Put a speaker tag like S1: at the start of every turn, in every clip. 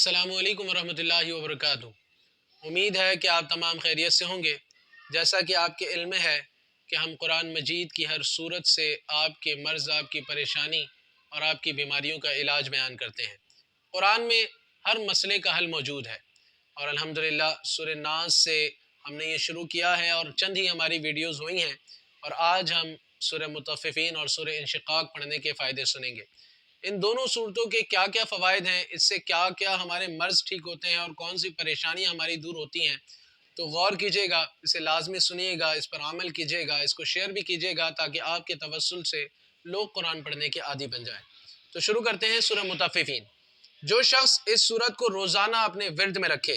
S1: السلام علیکم ورحمۃ اللہ وبرکاتہ۔ امید ہے کہ آپ تمام خیریت سے ہوں گے۔ جیسا کہ آپ کے علم میں ہے کہ ہم قرآن مجید کی ہر صورت سے آپ کے مرض، آپ کی پریشانی اور آپ کی بیماریوں کا علاج بیان کرتے ہیں۔ قرآن میں ہر مسئلے کا حل موجود ہے، اور الحمدللہ سورہ ناس سے ہم نے یہ شروع کیا ہے اور چند ہی ہماری ویڈیوز ہوئی ہیں، اور آج ہم سورہ مطففین اور سورہ انشقاق پڑھنے کے فائدے سنیں گے۔ ان دونوں صورتوں کے کیا کیا فوائد ہیں، اس سے کیا کیا ہمارے مرض ٹھیک ہوتے ہیں اور کون سی پریشانیاں ہماری دور ہوتی ہیں، تو غور کیجیے گا، اسے لازمی سنیے گا، اس پر عمل کیجیے گا، اس کو شیئر بھی کیجیے گا تاکہ آپ کے توسل سے لوگ قرآن پڑھنے کے عادی بن جائیں۔ تو شروع کرتے ہیں سورہ مطففین۔ جو شخص اس سورت کو روزانہ اپنے ورد میں رکھے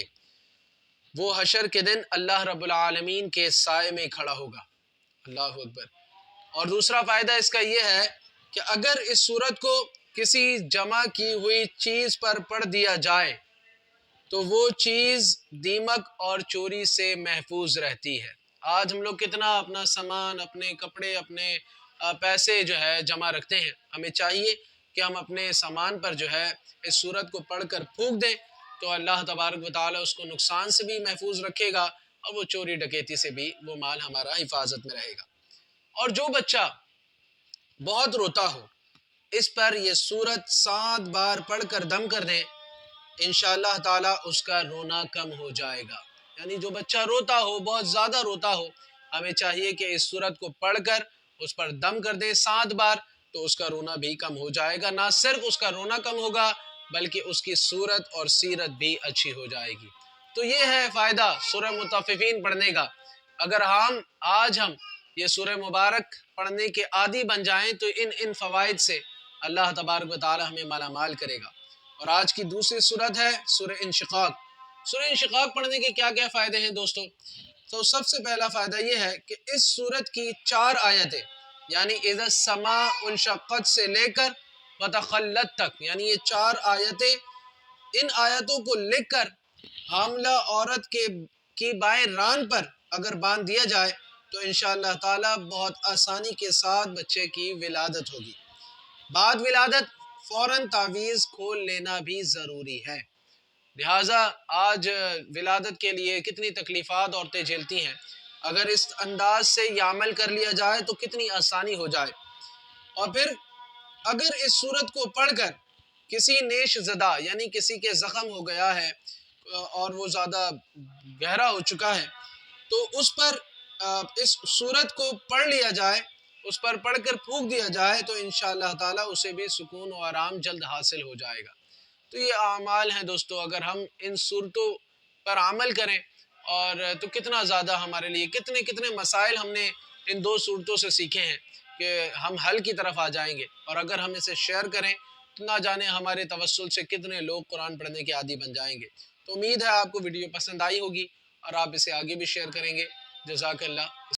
S1: وہ حشر کے دن اللہ رب العالمین کے سائے میں کھڑا ہوگا۔ اللہ اکبر۔ اور دوسرا فائدہ اس کا یہ ہے کہ اگر اس سورت کو کسی جمع کی ہوئی چیز پر پڑھ دیا جائے تو وہ چیز دیمک اور چوری سے محفوظ رہتی ہے۔ آج ہم لوگ کتنا اپنا سامان، اپنے کپڑے، اپنے پیسے جو ہے جمع رکھتے ہیں۔ ہمیں چاہیے کہ ہم اپنے سامان پر جو ہے اس سورت کو پڑھ کر پھونک دیں تو اللہ تبارک و تعالیٰ اس کو نقصان سے بھی محفوظ رکھے گا، اور وہ چوری ڈکیتی سے بھی وہ مال ہمارا حفاظت میں رہے گا۔ اور جو بچہ بہت روتا ہو، اس پر یہ سورت 7 بار پڑھ کر دم کر دیں، انشاءاللہ تعالی اس کا رونا کم ہو جائے گا۔ یعنی جو بچہ روتا ہو، بہت زیادہ روتا ہو، ہمیں چاہیے کہ اس سورت کو پڑھ کر اس پر دم کر دیں 7 بار، تو اس کا رونا بھی کم ہو جائے گا۔ نہ صرف اس کا رونا کم ہوگا بلکہ اس کی صورت اور سیرت بھی اچھی ہو جائے گی۔ تو یہ ہے فائدہ سورہ مطففین پڑھنے کا۔ اگر آج ہم یہ سورہ مبارک پڑھنے کے عادی بن جائیں تو ان فوائد سے اللہ تبارک و تعالی ہمیں مالا مال کرے گا۔ اور آج کی دوسری سورت ہے سورہ انشقاق۔ سورہ انشقاق پڑھنے کے کیا کیا فائدے ہیں دوستو؟ تو سب سے پہلا فائدہ یہ ہے کہ اس سورت کی 4 آیتیں، یعنی اذا السماء انشقت سے لے کر وتخلت تک، یعنی یہ 4 آیتیں، ان آیتوں کو لکھ کر حاملہ عورت کی بائیں ران پر اگر باندھ دیا جائے تو انشاءاللہ تعالی بہت آسانی کے ساتھ بچے کی ولادت ہوگی۔ بعد ولادت فوراً تعویذ کھول لینا بھی ضروری ہے۔ لہٰذا آج ولادت کے لیے کتنی تکلیفات عورتیں جھیلتی ہیں، اگر اس انداز سے یہ عمل کر لیا جائے تو کتنی آسانی ہو جائے۔ اور پھر اگر اس سورت کو پڑھ کر کسی نیش زدہ، یعنی کسی کے زخم ہو گیا ہے اور وہ زیادہ گہرا ہو چکا ہے، تو اس پر اس سورت کو پڑھ لیا جائے، اس پر پڑھ کر پھونک دیا جائے تو انشاءاللہ تعالیٰ اسے بھی سکون و آرام جلد حاصل ہو جائے گا۔ تو یہ اعمال ہیں دوستو، اگر ہم ان صورتوں پر عمل کریں اور تو کتنا زیادہ ہمارے لیے کتنے مسائل ہم نے ان 2 صورتوں سے سیکھے ہیں کہ ہم حل کی طرف آ جائیں گے۔ اور اگر ہم اسے شیئر کریں تو نہ جانے ہمارے توسل سے کتنے لوگ قرآن پڑھنے کے عادی بن جائیں گے۔ تو امید ہے آپ کو ویڈیو پسند آئی ہوگی اور آپ اسے آگے بھی شیئر کریں گے۔ جزاک اللہ۔